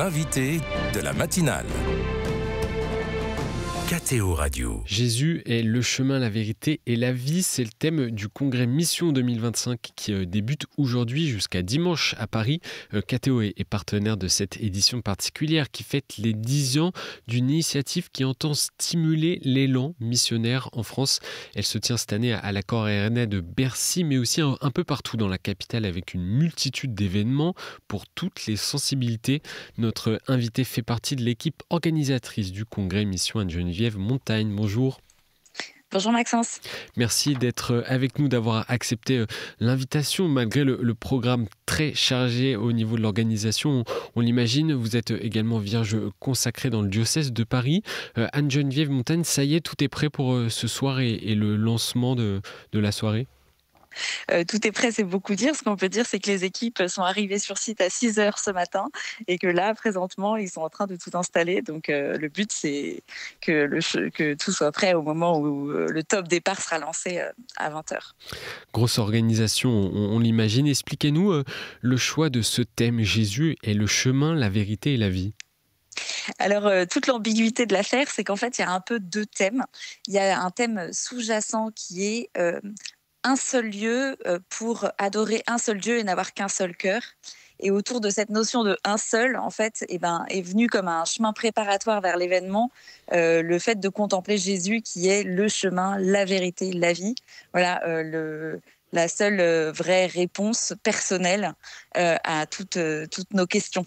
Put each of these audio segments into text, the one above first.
l'invité de la matinale. KTO Radio. Jésus est le chemin, la vérité et la vie. C'est le thème du congrès Mission 2025 qui débute aujourd'hui jusqu'à dimanche à Paris. KTO est partenaire de cette édition particulière qui fête les 10 ans d'une initiative qui entend stimuler l'élan missionnaire en France. Elle se tient cette année à l'accord RNA de Bercy, mais aussi un peu partout dans la capitale avec une multitude d'événements pour toutes les sensibilités. Notre invité fait partie de l'équipe organisatrice du congrès Mission Anne-Geneviève Montagne. Bonjour. Bonjour Maxence. Merci d'être avec nous, d'avoir accepté l'invitation malgré le programme très chargé au niveau de l'organisation. On l'imagine, vous êtes également vierge consacrée dans le diocèse de Paris. Anne-Geneviève Montagne, ça y est, tout est prêt pour ce soir et le lancement de la soirée ? Tout est prêt, c'est beaucoup dire. Ce qu'on peut dire, c'est que les équipes sont arrivées sur site à 6h ce matin et que là, présentement, ils sont en train de tout installer. Donc, le but, c'est que tout soit prêt au moment où le top départ sera lancé à 20h. Grosse organisation, on l'imagine. Expliquez-nous le choix de ce thème. Jésus est le chemin, la vérité et la vie. Alors, toute l'ambiguïté de l'affaire, c'est qu'en fait, il y a un peu deux thèmes. Il y a un thème sous-jacent qui est un seul lieu pour adorer un seul Dieu et n'avoir qu'un seul cœur. Et autour de cette notion de un seul, en fait, est venu comme un chemin préparatoire vers l'événement, le fait de contempler Jésus qui est le chemin, la vérité, la vie. Voilà, la seule vraie réponse personnelle à toutes nos questions.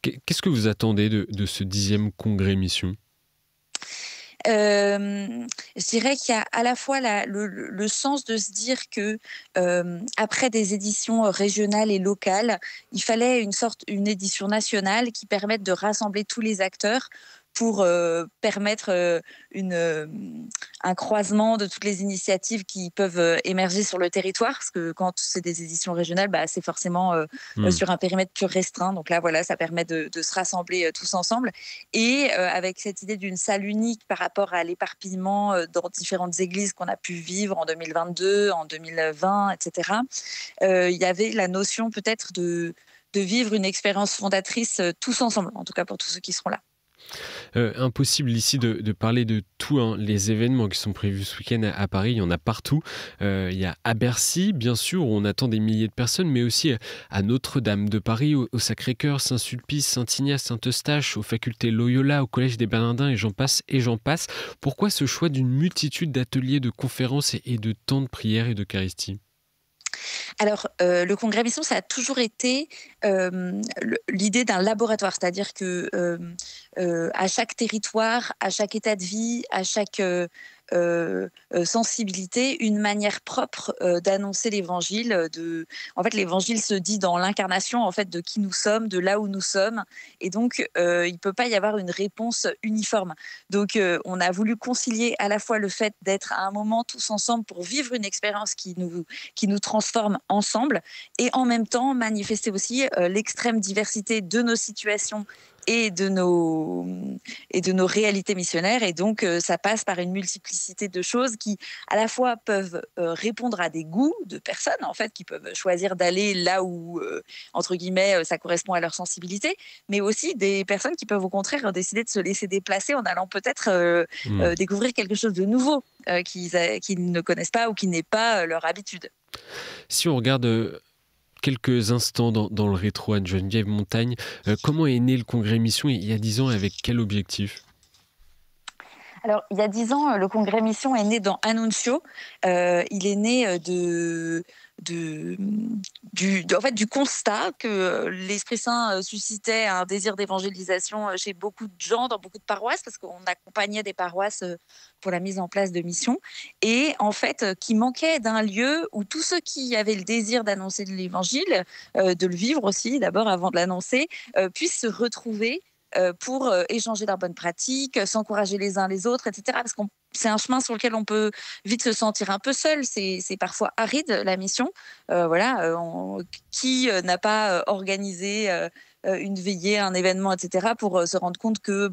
Qu'est-ce que vous attendez de ce 10e congrès Mission ? Je dirais qu'il y a à la fois le sens de se dire que après des éditions régionales et locales, il fallait une édition nationale qui permette de rassembler tous les acteurs pour permettre un croisement de toutes les initiatives qui peuvent émerger sur le territoire, parce que quand c'est des éditions régionales, c'est forcément sur un périmètre plus restreint. Donc là, voilà, ça permet de se rassembler tous ensemble. Et avec cette idée d'une salle unique par rapport à l'éparpillement dans différentes églises qu'on a pu vivre en 2022, en 2020, etc., il y avait la notion peut-être de vivre une expérience fondatrice tous ensemble, en tout cas pour tous ceux qui seront là. Impossible ici de parler de tout, hein. Les événements qui sont prévus ce week-end à Paris, il y en a partout. Il y a à Bercy, bien sûr, où on attend des milliers de personnes, mais aussi à Notre-Dame de Paris, au Sacré-Cœur, Saint-Sulpice, Saint-Ignace, Saint-Eustache, aux facultés Loyola, au Collège des Bernardins, et j'en passe, et j'en passe. Pourquoi ce choix d'une multitude d'ateliers, de conférences et de temps de prière et d'Eucharistie ? Alors, le congrès Mission, ça a toujours été l'idée d'un laboratoire, c'est-à-dire que à chaque territoire, à chaque état de vie, à chaque sensibilité, une manière propre d'annoncer l'évangile. En fait, l'évangile se dit dans l'incarnation en fait de qui nous sommes, de là où nous sommes, et donc il peut pas y avoir une réponse uniforme. Donc, on a voulu concilier à la fois le fait d'être à un moment tous ensemble pour vivre une expérience qui nous transforme ensemble, et en même temps manifester aussi l'extrême diversité de nos situations et de nos réalités missionnaires. Et donc, ça passe par une multiplicité de choses qui, à la fois, peuvent répondre à des goûts de personnes, en fait, qui peuvent choisir d'aller là où, entre guillemets, ça correspond à leur sensibilité, mais aussi des personnes qui peuvent, au contraire, décider de se laisser déplacer en allant peut-être découvrir quelque chose de nouveau qu'ils ne connaissent pas ou qui n'est pas leur habitude. Si on regarde quelques instants dans le rétro, Anne-Geneviève Montagne, comment est né le congrès Mission il y a 10 ans et avec quel objectif ? Alors, il y a 10 ans, le congrès Mission est né dans Annuncio. Il est né du constat que l'Esprit Saint suscitait un désir d'évangélisation chez beaucoup de gens, dans beaucoup de paroisses, parce qu'on accompagnait des paroisses pour la mise en place de missions, et en fait, qui manquait d'un lieu où tous ceux qui avaient le désir d'annoncer de l'évangile, de le vivre aussi, d'abord avant de l'annoncer, puissent se retrouver pour échanger leurs bonnes pratiques, s'encourager les uns les autres, etc. Parce que c'est un chemin sur lequel on peut vite se sentir un peu seul. C'est parfois aride, la mission. Qui n'a pas organisé une veillée, un événement, etc., pour se rendre compte que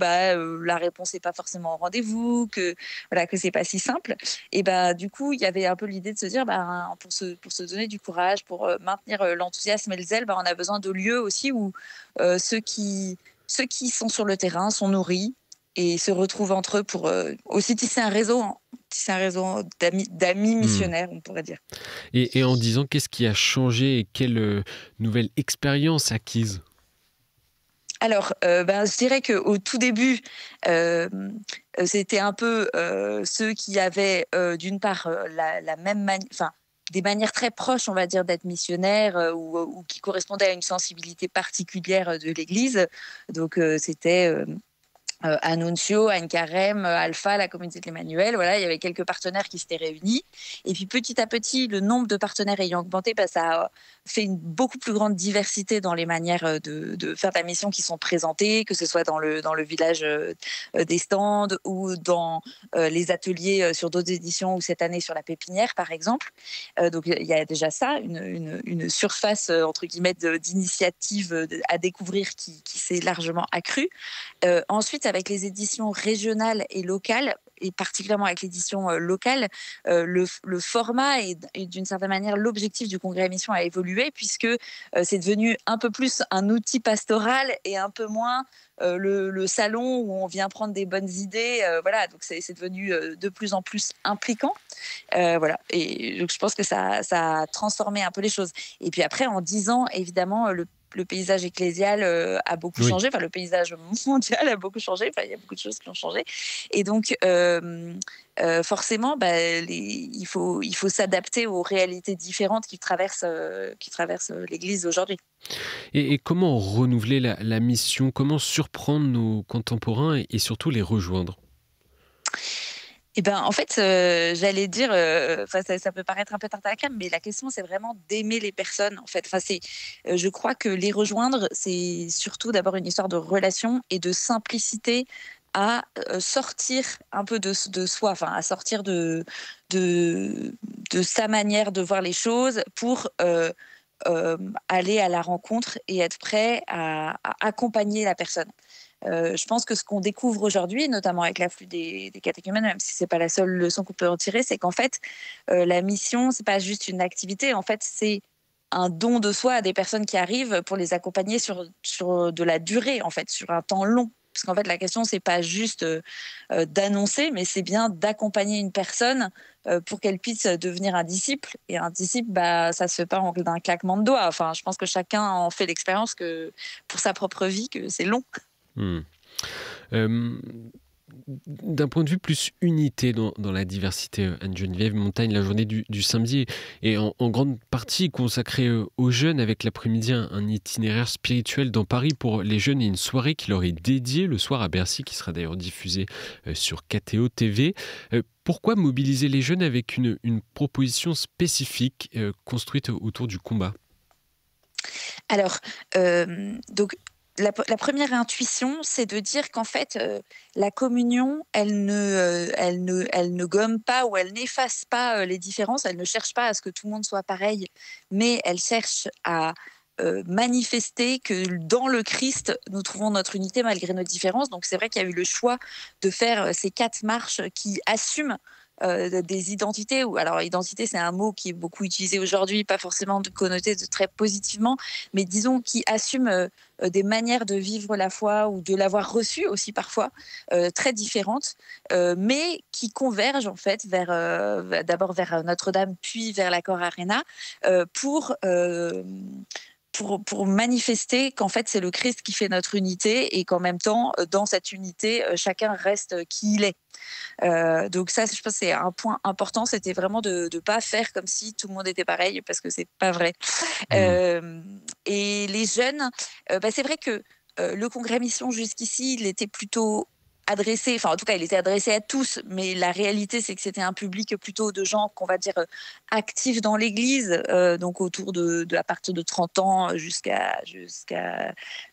la réponse n'est pas forcément au rendez-vous, que voilà, que c'est pas si simple. Et du coup, il y avait un peu l'idée de se dire, pour se donner du courage, pour maintenir l'enthousiasme et le zèle, on a besoin de lieux aussi où ceux qui sont sur le terrain sont nourris et se retrouvent entre eux pour aussi tisser un réseau d'amis missionnaires, on pourrait dire. Et en disant, qu'est-ce qui a changé et quelle nouvelle expérience acquise? Alors, je dirais qu'au tout début, c'était un peu ceux qui avaient d'une part la même des manières très proches, on va dire, d'être missionnaires ou qui correspondaient à une sensibilité particulière de l'Église. Donc, c'était Annunzio, Anne Carême, Alpha, la communauté de l'Emmanuel. Voilà, il y avait quelques partenaires qui s'étaient réunis. Et puis petit à petit, le nombre de partenaires ayant augmenté, ça a fait une beaucoup plus grande diversité dans les manières de faire la mission qui sont présentées, que ce soit dans le village des stands ou dans les ateliers sur d'autres éditions ou cette année sur la pépinière, par exemple. Donc il y a déjà ça, une surface, entre guillemets, d'initiatives à découvrir qui s'est largement accrue. Ensuite, avec les éditions régionales et locales, et particulièrement avec l'édition locale, le format et d'une certaine manière l'objectif du congrès émission a évolué puisque c'est devenu un peu plus un outil pastoral et un peu moins le salon où on vient prendre des bonnes idées. Voilà, donc c'est devenu de plus en plus impliquant. Voilà, et donc je pense que ça a transformé un peu les choses. Et puis après, en 10 ans, évidemment, le paysage ecclésial a beaucoup changé, le paysage mondial a beaucoup changé, il y a beaucoup de choses qui ont changé. Et donc, forcément, il faut s'adapter aux réalités différentes qui traversent l'Église aujourd'hui. Et comment renouveler la mission? Comment surprendre nos contemporains et surtout les rejoindre? En fait, j'allais dire, ça peut paraître un peu tarte à la crème, mais la question, c'est vraiment d'aimer les personnes, en fait. Je crois que les rejoindre, c'est surtout d'abord une histoire de relation et de simplicité à sortir un peu de soi, à sortir de sa manière de voir les choses pour aller à la rencontre et être prêt à accompagner la personne. Je pense que ce qu'on découvre aujourd'hui, notamment avec l'afflux des catéchumènes, même si c'est pas la seule leçon qu'on peut en tirer, c'est qu'en fait, la mission, c'est pas juste une activité. En fait, c'est un don de soi à des personnes qui arrivent pour les accompagner sur de la durée, en fait, sur un temps long. Parce qu'en fait, la question, c'est pas juste d'annoncer, mais c'est bien d'accompagner une personne pour qu'elle puisse devenir un disciple. Et un disciple, ça se fait pas d'un claquement de doigts. Enfin, je pense que chacun en fait l'expérience que pour sa propre vie, que c'est long. D'un point de vue plus unité dans la diversité, Anne-Geneviève Montagne, la journée du samedi est en grande partie consacrée aux jeunes, avec l'après-midi un itinéraire spirituel dans Paris pour les jeunes et une soirée qui leur est dédiée le soir à Bercy, qui sera d'ailleurs diffusée sur KTO TV. Pourquoi mobiliser les jeunes avec une proposition spécifique construite autour du combat? Alors, donc, la première intuition, c'est de dire qu'en fait, la communion, elle ne gomme pas ou elle n'efface pas les différences. Elle ne cherche pas à ce que tout le monde soit pareil, mais elle cherche à manifester que dans le Christ, nous trouvons notre unité malgré nos différences. Donc c'est vrai qu'il y a eu le choix de faire ces 4 marches qui assument des identités. Alors identité, c'est un mot qui est beaucoup utilisé aujourd'hui, pas forcément connoté de très positivement, mais disons qui assume des manières de vivre la foi ou de l'avoir reçue aussi parfois très différentes, mais qui convergent en fait d'abord vers Notre-Dame puis vers l'Accor Arena pour manifester qu'en fait, c'est le Christ qui fait notre unité et qu'en même temps, dans cette unité, chacun reste qui il est. Donc ça, je pense que c'est un point important. C'était vraiment de ne pas faire comme si tout le monde était pareil, parce que c'est pas vrai. Et les jeunes, c'est vrai que le congrès Mission, jusqu'ici, il était plutôt adressé, enfin en tout cas il était adressé à tous, mais la réalité c'est que c'était un public plutôt de gens qu'on va dire actifs dans l'église, donc autour à partir de 30 ans jusqu'à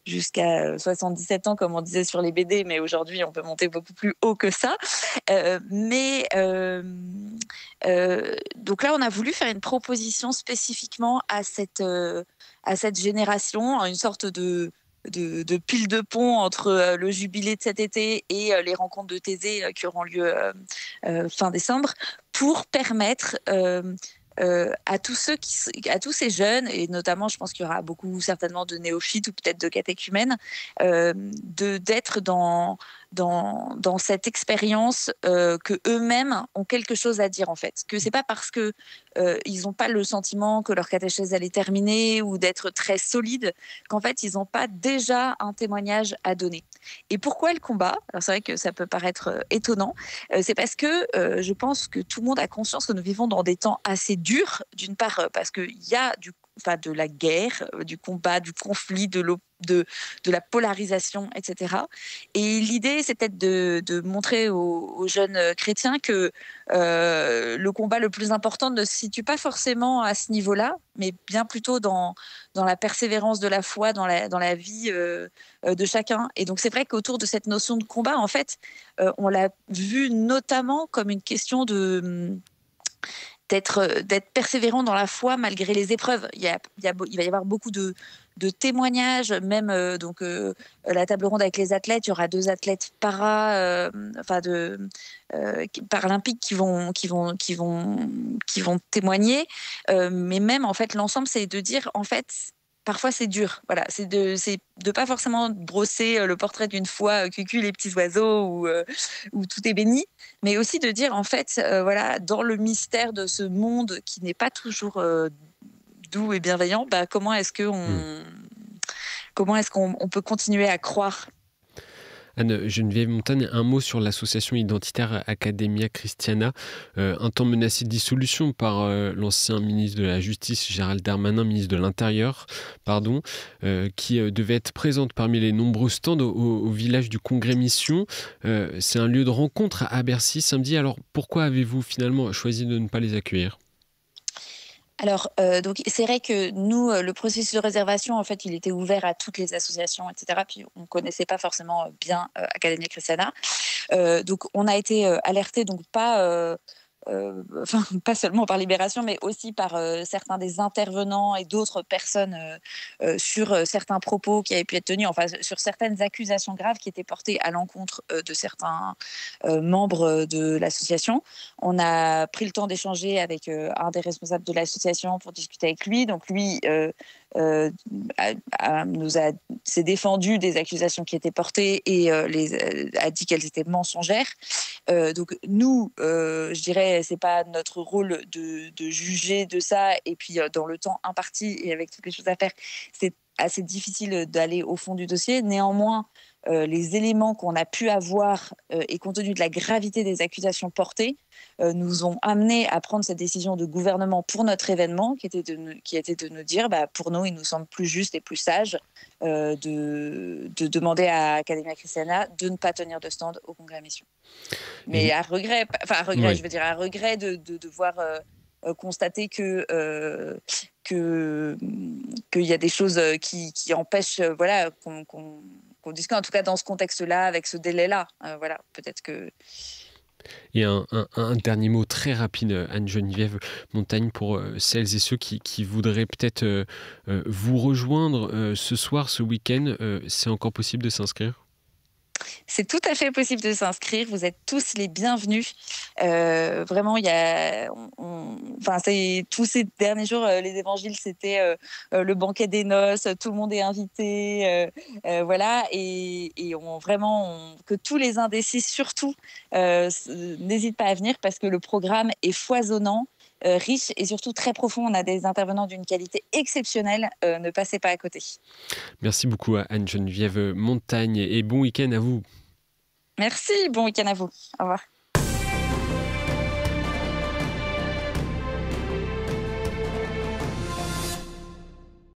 77 ans comme on disait sur les BD, mais aujourd'hui on peut monter beaucoup plus haut que ça. Donc là on a voulu faire une proposition spécifiquement à cette génération, une sorte de de pile de pont entre le jubilé de cet été et les rencontres de Thésée qui auront lieu fin décembre, pour permettre à tous ces jeunes, et notamment je pense qu'il y aura beaucoup certainement de néophytes ou peut-être de catéchumènes, d'être dans cette expérience que eux-mêmes ont quelque chose à dire, en fait. Que c'est pas parce que ils n'ont pas le sentiment que leur catéchèse elle est terminée ou d'être très solide qu'en fait ils n'ont pas déjà un témoignage à donner. Et pourquoi le combat? Alors c'est vrai que ça peut paraître étonnant. C'est parce que je pense que tout le monde a conscience que nous vivons dans des temps assez durs. D'une part parce qu'il y a de la guerre, du combat, du conflit, de la polarisation, etc. Et l'idée, c'est peut-être de montrer aux jeunes chrétiens que le combat le plus important ne se situe pas forcément à ce niveau-là, mais bien plutôt dans la persévérance de la foi, dans la vie de chacun. Et donc, c'est vrai qu'autour de cette notion de combat, en fait, on l'a vu notamment comme une question d'être persévérant dans la foi malgré les épreuves. Il va y avoir beaucoup de témoignages, même la table ronde avec les athlètes. Il y aura 2 athlètes paralympiques qui vont témoigner. Mais même, en fait, l'ensemble, c'est de dire, en fait, parfois c'est dur. Voilà, c'est de pas forcément brosser le portrait d'une foi cucu les petits oiseaux où tout est béni, mais aussi de dire, en fait, voilà, dans le mystère de ce monde qui n'est pas toujours doux et bienveillant, comment est-ce qu'on peut continuer à croire? Anne-Geneviève Montagne, un mot sur l'association identitaire Academia Christiana, un temps menacée de dissolution par l'ancien ministre de la Justice, Gérald Darmanin, ministre de l'Intérieur, qui devait être présente parmi les nombreux stands au village du Congrès Mission. C'est un lieu de rencontre à Bercy samedi. Alors pourquoi avez-vous finalement choisi de ne pas les accueillir ? Alors, donc c'est vrai que nous, le processus de réservation, en fait, il était ouvert à toutes les associations, etc. Puis on connaissait pas forcément bien Academia Christiana, donc on a été alertés, donc pas seulement par Libération, mais aussi par certains des intervenants et d'autres personnes sur certains propos qui avaient pu être tenus, enfin sur certaines accusations graves qui étaient portées à l'encontre de certains membres de l'association. On a pris le temps d'échanger avec un des responsables de l'association pour discuter avec lui. Donc lui s'est défendu des accusations qui étaient portées et a dit qu'elles étaient mensongères. Donc nous, je dirais, c'est pas notre rôle de juger de ça. Et puis dans le temps imparti et avec toutes les choses à faire, c'est assez difficile d'aller au fond du dossier. Néanmoins, les éléments qu'on a pu avoir et compte tenu de la gravité des accusations portées nous ont amenés à prendre cette décision de gouvernement pour notre événement qui était de nous dire pour nous il nous semble plus juste et plus sage de demander à Academia Christiana de ne pas tenir de stand au Congrès Mission. Mais à regret, oui. Je veux dire à regret de devoir constater qu'il y a des choses qui empêchent qu'on discute, en tout cas dans ce contexte-là, avec ce délai-là. Voilà, peut-être que... Et un dernier mot très rapide, Anne-Geneviève Montagne, pour celles et ceux qui voudraient peut-être vous rejoindre ce soir, ce week-end. C'est encore possible de s'inscrire ? C'est tout à fait possible de s'inscrire. Vous êtes tous les bienvenus. Vraiment, tous ces derniers jours, les évangiles, c'était le banquet des noces. Tout le monde est invité, voilà. Et que tous les indécis, surtout, n'hésitent pas à venir parce que le programme est foisonnant. Riche et surtout très profond. On a des intervenants d'une qualité exceptionnelle. Ne passez pas à côté. Merci beaucoup à Anne-Geneviève Montagne et bon week-end à vous. Merci, bon week-end à vous. Au revoir.